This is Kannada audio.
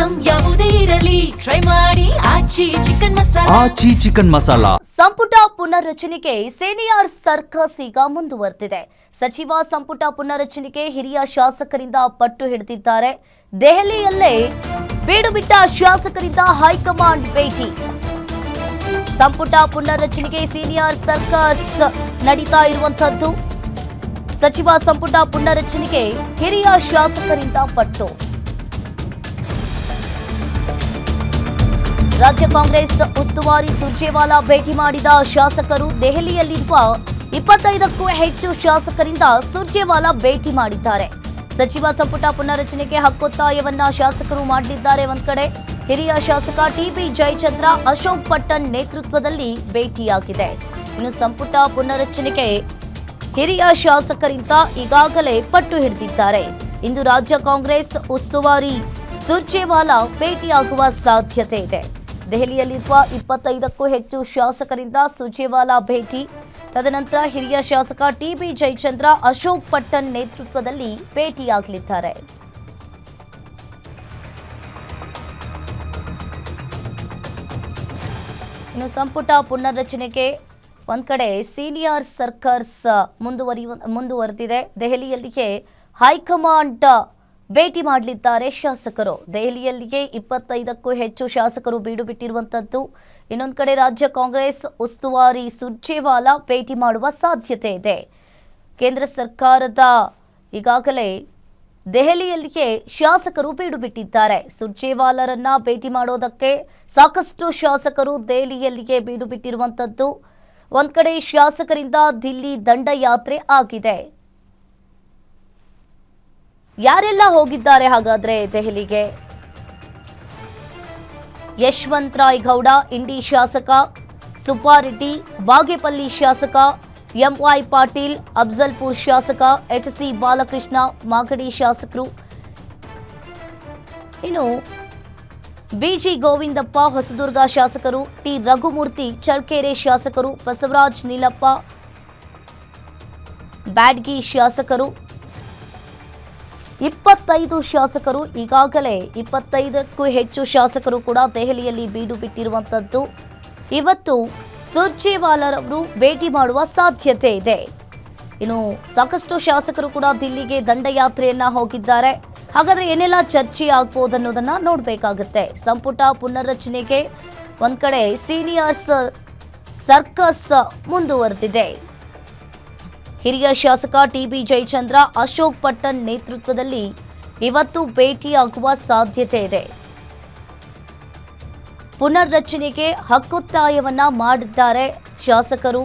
ಐಟಂ ಯಾವುದೇ ಇರಲಿ ಟ್ರೈ ಮಾಡಿ ಆಚಿ ಚಿಕನ್ ಮಸಾಲಾ. ಸಂಪುಟ ಪುನರ್ರಚನೆಗೆ ಸೀನಿಯರ್ ಸರ್ಕಸ್ ಈಗ ಮುಂದುವರೆದಿದೆ. ಸಚಿವ ಸಂಪುಟ ಪುನರ್ರಚನೆಗೆ ಹಿರಿಯ ಶಾಸಕರಿಂದ ಪಟ್ಟು ಹಿಡಿದಿದ್ದಾರೆ. ದೆಹಲಿಯಲ್ಲೇ ಬೀಡು ಬಿಟ್ಟ ಶಾಸಕರಿಂದ ಹೈಕಮಾಂಡ್ ಭೇಟಿ. ಸಂಪುಟ ಪುನರ್ರಚನೆಗೆ ಸೀನಿಯರ್ ಸರ್ಕಸ್ ನಡೀತಾ ಇರುವಂತದ್ದು. ಸಚಿವ ಸಂಪುಟ ಪುನರ್ರಚನೆಗೆ ಹಿರಿಯ ಶಾಸಕರಿಂದ ಪಟ್ಟು. ರಾಜ್ಯ ಕಾಂಗ್ರೆಸ್ ಉಸ್ತುವಾರಿ ಸುರ್ಜೇವಾಲಾ ಭೇಟಿ ಮಾಡಿದ ಶಾಸಕರು. ದೆಹಲಿಯಲ್ಲಿರುವ 25ಕ್ಕೂ ಹೆಚ್ಚು ಶಾಸಕರಿಂದ ಸುರ್ಜೇವಾಲಾ ಭೇಟಿ ಮಾಡಿದ್ದಾರೆ. ಸಚಿವ ಸಂಪುಟ ಪುನರ್ರಚನೆಗೆ ಹಕ್ಕೊತ್ತಾಯವನ್ನ ಶಾಸಕರು ಮಾಡಲಿದ್ದಾರೆ. ಒಂದ್ ಕಡೆ ಹಿರಿಯ ಶಾಸಕ ಟಿಬಿ ಜಯಚಂದ್ರ, ಅಶೋಕ್ ಪಟ್ಟಣ್ ನೇತೃತ್ವದಲ್ಲಿ ಭೇಟಿಯಾಗಿದೆ. ಇನ್ನು ಸಂಪುಟ ಪುನರ್ರಚನೆಗೆ ಹಿರಿಯ ಶಾಸಕರಿಂದ ಈಗಾಗಲೇ ಪಟ್ಟು ಹಿಡಿದಿದ್ದಾರೆ. ಇಂದು ರಾಜ್ಯ ಕಾಂಗ್ರೆಸ್ ಉಸ್ತುವಾರಿ ಸುರ್ಜೇವಾಲಾ ಭೇಟಿಯಾಗುವ ಸಾಧ್ಯತೆ ಇದೆ. ದೆಹಲಿಯಲ್ಲಿರುವ 25ಕ್ಕೂ ಹೆಚ್ಚು ಶಾಸಕರಿಂದ ಸುರ್ಜೇವಾಲಾ ಭೇಟಿ. ತದನಂತರ ಹಿರಿಯ ಶಾಸಕ ಟಿಬಿ ಜಯಚಂದ್ರ, ಅಶೋಕ್ ಪಟ್ಟಣ್ ನೇತೃತ್ವದಲ್ಲಿ ಭೇಟಿಯಾಗಲಿದ್ದಾರೆ. ಇನ್ನು ಸಂಪುಟ ಪುನರ್ರಚನೆಗೆ ಒಂದ್ ಕಡೆ ಸೀನಿಯರ್ ಸರ್ಕಸ್ ಮುಂದುವರೆದಿದೆ. ದೆಹಲಿಯಲ್ಲಿಗೆ ಹೈಕಮಾಂಡ್ ಭೇಟಿ ಮಾಡಲಿದ್ದಾರೆ ಶಾಸಕರು. ದೆಹಲಿಯಲ್ಲಿಗೆ 25ಕ್ಕೂ ಹೆಚ್ಚು ಶಾಸಕರು ಬೀಡು ಬಿಟ್ಟಿರುವಂತದ್ದು. ಇನ್ನೊಂದು ಕಡೆ ರಾಜ್ಯ ಕಾಂಗ್ರೆಸ್ ಉಸ್ತುವಾರಿ ಸುರ್ಜೇವಾಲಾ ಭೇಟಿ ಮಾಡುವ ಸಾಧ್ಯತೆ ಇದೆ. ಕೇಂದ್ರ ಸರ್ಕಾರದ ಈಗಾಗಲೇ ದೆಹಲಿಯಲ್ಲಿಗೆ ಶಾಸಕರು ಬೀಡು ಬಿಟ್ಟಿದ್ದಾರೆ. ಸುರ್ಜೇವಾಲಾರನ್ನ ಭೇಟಿ ಮಾಡೋದಕ್ಕೆ ಸಾಕಷ್ಟು ಶಾಸಕರು ದೆಹಲಿಯಲ್ಲಿಗೆ ಬೀಡು ಬಿಟ್ಟಿರುವಂತದ್ದು. ಒಂದ್ ಕಡೆ ಶಾಸಕರಿಂದ ದಿಲ್ಲಿ ದಂಡಯಾತ್ರೆ ಆಗಿದೆ. ಯಾರೆಲ್ಲ ಹೋಗಿದ್ದಾರೆ ಹಾಗಾದ್ರೆ ದೆಹಲಿಗೆ? ಯಶವಂತ್ ರಾಯ್ ಗೌಡ, ಇಂಡಿ ಶಾಸಕ, ಸುಪಾರೆಡ್ಡಿ, ಬಾಗೇಪಲ್ಲಿ ಶಾಸಕ, ಎಂವೈ ಪಾಟೀಲ್, ಅಫ್ಜಲ್ಪುರ್ ಶಾಸಕ, ಎಚ್ಸಿ ಬಾಲಕೃಷ್ಣ, ಮಾಗಡಿ ಶಾಸಕರು. ಇನ್ನು ಬಿಜಿ ಗೋವಿಂದಪ್ಪ, ಹೊಸದುರ್ಗ ಶಾಸಕರು, ಟಿ ರಘುಮೂರ್ತಿ, ಚಳ್ಳಕೆರೆ ಶಾಸಕರು, ಬಸವರಾಜ್ ನೀಲಪ್ಪ, ಬ್ಯಾಡ್ಗಿ ಶಾಸಕರು. 25 ಶಾಸಕರು ಈಗಾಗಲೇ 25ಕ್ಕೂ ಹೆಚ್ಚು ಶಾಸಕರು ಕೂಡ ದೆಹಲಿಯಲ್ಲಿ ಬೀಡು ಬಿಟ್ಟಿರುವಂತದ್ದು. ಇವತ್ತು ಸುರ್ಜೇವಾಲಾರವರು ಭೇಟಿ ಮಾಡುವ ಸಾಧ್ಯತೆ ಇದೆ. ಇನ್ನು ಸಾಕಷ್ಟು ಶಾಸಕರು ಕೂಡ ದಿಲ್ಲಿಗೆ ದಂಡಯಾತ್ರೆಯನ್ನ ಹೋಗಿದ್ದಾರೆ. ಹಾಗಾದ್ರೆ ಏನೆಲ್ಲ ಚರ್ಚೆ ಆಗ್ಬೋದು ಅನ್ನೋದನ್ನ ನೋಡಬೇಕಾಗುತ್ತೆ. ಸಂಪುಟ ಪುನರ್ರಚನೆಗೆ ಒಂದ್ ಕಡೆ ಸೀನಿಯರ್ಸ್ ಸರ್ಕಸ್ ಮುಂದುವರೆದಿದೆ. ಹಿರಿಯ ಶಾಸಕ ಟಿಬಿ ಜಯಚಂದ್ರ, ಅಶೋಕ್ ಪಟ್ಟಣ್ ನೇತೃತ್ವದಲ್ಲಿ ಇವತ್ತು ಭೇಟಿಯಾಗುವ ಸಾಧ್ಯತೆ ಇದೆ. ಪುನರ್ರಚನೆಗೆ ಹಕ್ಕೊತ್ತಾಯವನ್ನ ಮಾಡಿದ್ದಾರೆ ಶಾಸಕರು.